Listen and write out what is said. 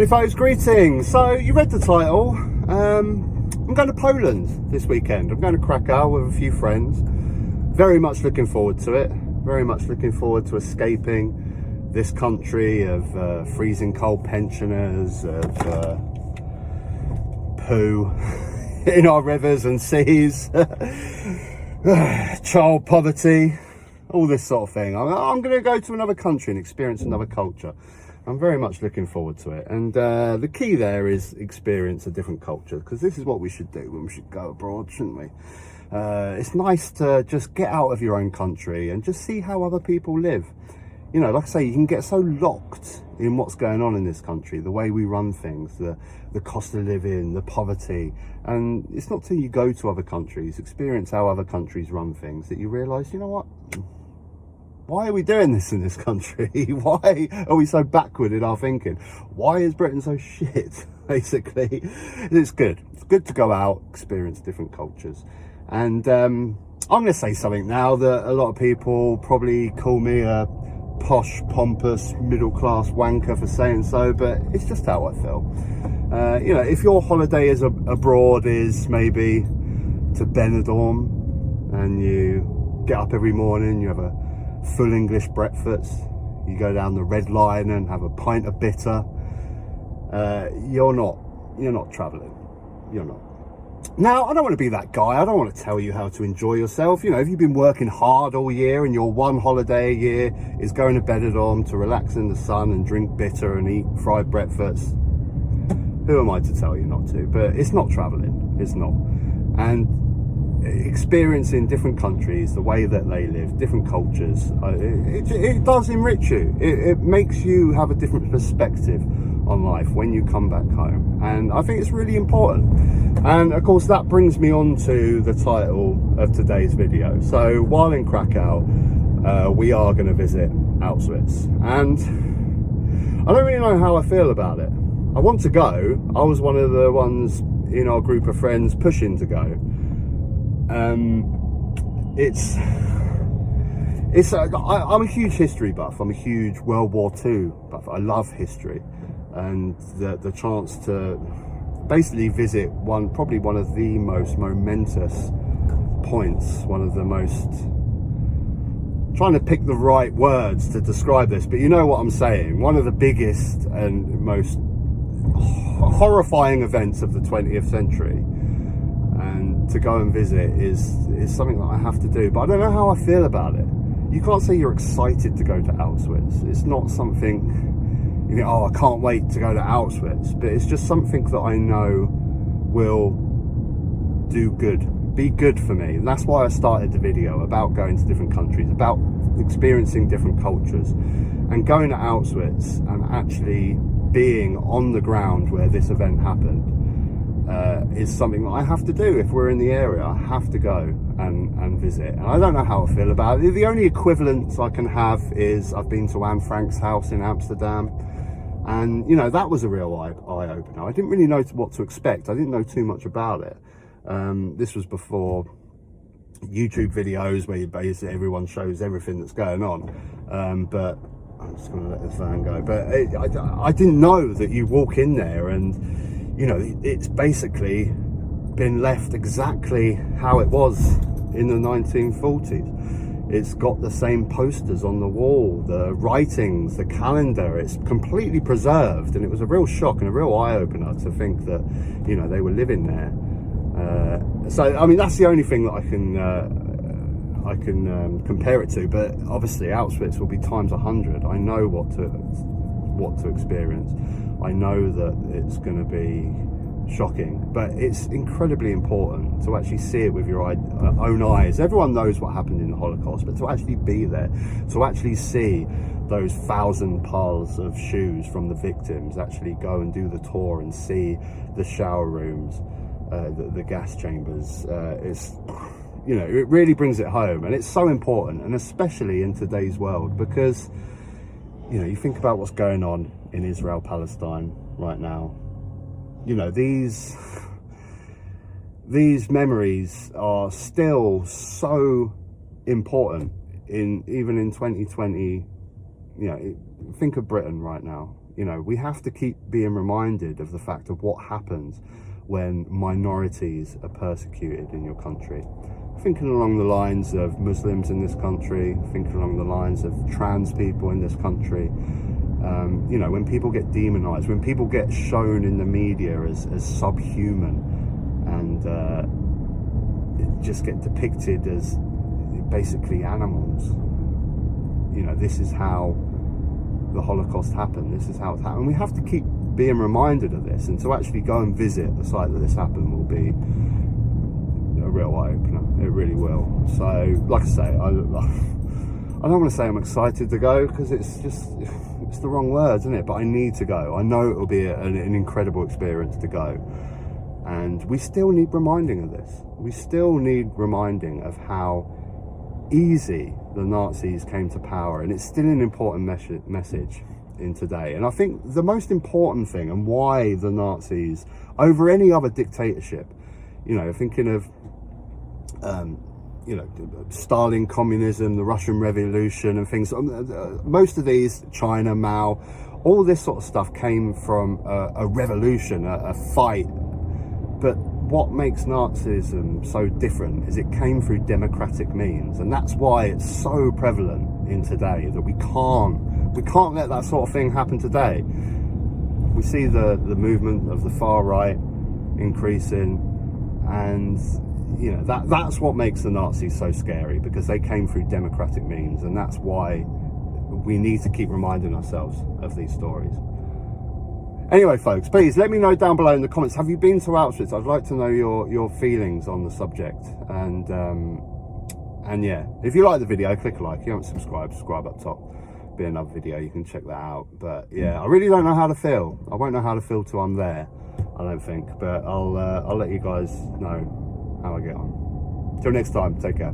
Hey folks, greetings. So you read the title. I'm going to Poland this weekend. I'm going to Krakow with a few friends. Very much looking forward to it. Very much looking forward to escaping this country of freezing cold pensioners, of poo in our rivers and seas, child poverty, all this sort of thing. I'm going to go to another country and experience another culture. I'm very much looking forward to it, and the key there is experience a different culture, because this is what we should do when we should go abroad, shouldn't we? It's nice to just get out of your own country and just see how other people live. You know, like I say, you can get so locked in what's going on in this country, the way we run things, the cost of living, the poverty, and it's not till you go to other countries, experience how other countries run things, that you realise, you know what? Why are we doing this in this country? Why are we so backward in our thinking? Why is Britain so shit, basically? It's good. It's good to go out, experience different cultures. And I'm going to say something now that a lot of people probably call me a posh, pompous, middle-class wanker for saying so, but it's just how I feel. You know, if your holiday is abroad is maybe to Benidorm, and you get up every morning, you have a full English breakfast, you go down the Red Lion and have a pint of bitter, you're not travelling. You're not. Now, I don't want to be that guy. I don't want to tell you how to enjoy yourself. You know, if you've been working hard all year and your one holiday a year is going to Benidorm to relax in the sun and drink bitter and eat fried breakfast, who am I to tell you not to? But it's not travelling. It's not. And experiencing different countries, the way that they live, different cultures, it does enrich you. It makes you have a different perspective on life when you come back home, and I think it's really important. And of course that brings me on to the title of today's video. So while in Krakow, we are going to visit Auschwitz, and I don't really know how I feel about it. I want to go. I was one of the ones in our group of friends pushing to go. I'm a huge history buff. I'm a huge World War II buff. I love history, and the chance to basically visit probably one of the most momentous points, one of the most, trying to pick the right words to describe this, but you know what I'm saying, one of the biggest and most horrifying events of the 20th century. And to go and visit is something that I have to do, but I don't know how I feel about it. You can't say you're excited to go to Auschwitz. It's not something you think, oh, I can't wait to go to Auschwitz, but it's just something that I know will be good for me. And that's why I started the video about going to different countries, about experiencing different cultures, and going to Auschwitz and actually being on the ground where this event happened. Is something that I have to do. If we're in the area, I have to go and visit. And I don't know how I feel about it. The only equivalent I can have is I've been to Anne Frank's house in Amsterdam, and you know, that was a real eye-opener. I didn't really know what to expect. I didn't know too much about it. This was before YouTube videos where basically everyone shows everything that's going on, but I'm just going to let the fan go. But I didn't know that you walk in there and you know, it's basically been left exactly how it was in the 1940s. It's got the same posters on the wall, the writings, the calendar. It's completely preserved, and it was a real shock and a real eye-opener to think that, you know, they were living there. So, I mean, that's the only thing that I can compare it to. But obviously, Auschwitz will be times 100. I know what to experience. I know that it's going to be shocking, but it's incredibly important to actually see it with your own eyes. Everyone knows what happened in the Holocaust, but to actually be there, to actually see those 1,000 piles of shoes from the victims, actually go and do the tour and see the shower rooms, the gas chambers, it's, you know, it really brings it home. And it's so important, and especially in today's world, because, you know, you think about what's going on in Israel, Palestine right now. You know, these memories are still so important even in 2020. You know, think of Britain right now. You know, we have to keep being reminded of the fact of what happens when minorities are persecuted in your country. Thinking along the lines of Muslims in this country, thinking along the lines of trans people in this country. You know, when people get demonized, when people get shown in the media as subhuman, and just get depicted as basically animals. You know, this is how the Holocaust happened. This is how it happened. We have to keep being reminded of this, and to actually go and visit the site that this happened will be a real eye-opener. It really will. So, like I say, I don't want to say I'm excited to go, because it's the wrong words, isn't it? But I need to go. I know it will be an incredible experience to go. And we still need reminding of this. We still need reminding of how easy the Nazis came to power. And it's still an important message in today. And I think the most important thing, and why the Nazis, over any other dictatorship, you know, thinking of, you know, Stalin communism, the Russian Revolution and things, most of these, China, Mao, all this sort of stuff came from a revolution, a fight. But what makes Nazism so different is it came through democratic means, and that's why it's so prevalent in today, that we can't let that sort of thing happen today. We see the movement of the far right increasing, and you know, that's what makes the Nazis so scary, because they came through democratic means, and that's why we need to keep reminding ourselves of these stories. Anyway, folks, please let me know down below in the comments, have you been to Auschwitz? I'd like to know your feelings on the subject. And yeah, if you like the video, click a like. If you haven't subscribed, subscribe up top. Be another video, you can check that out. But yeah, I really don't know how to feel. I won't know how to feel till I'm there, I don't think. But I'll let you guys know how I get on. Till next time, take care.